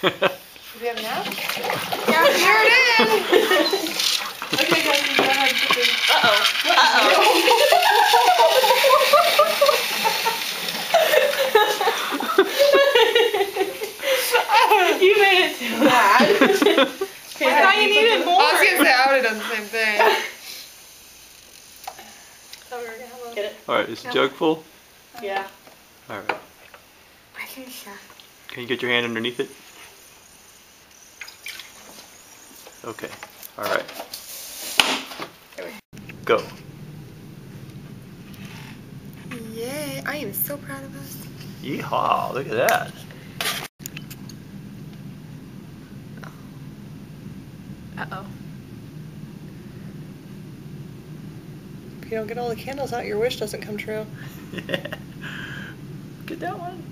Do we have enough? Yeah, here it is! Okay, guys, we go ahead and put this. Uh-oh. Uh-oh. You made it too bad. I thought you needed more. I was going to say I would have done the same thing. Get it? Alright, is the jug full? Yeah. Alright. I think so. Can you get your hand underneath it? Okay. Alright. Go. Yay, I am so proud of us. Yeehaw, look at that. Uh-oh. If you don't get all the candles out, your wish doesn't come true. Yeah. Get that one.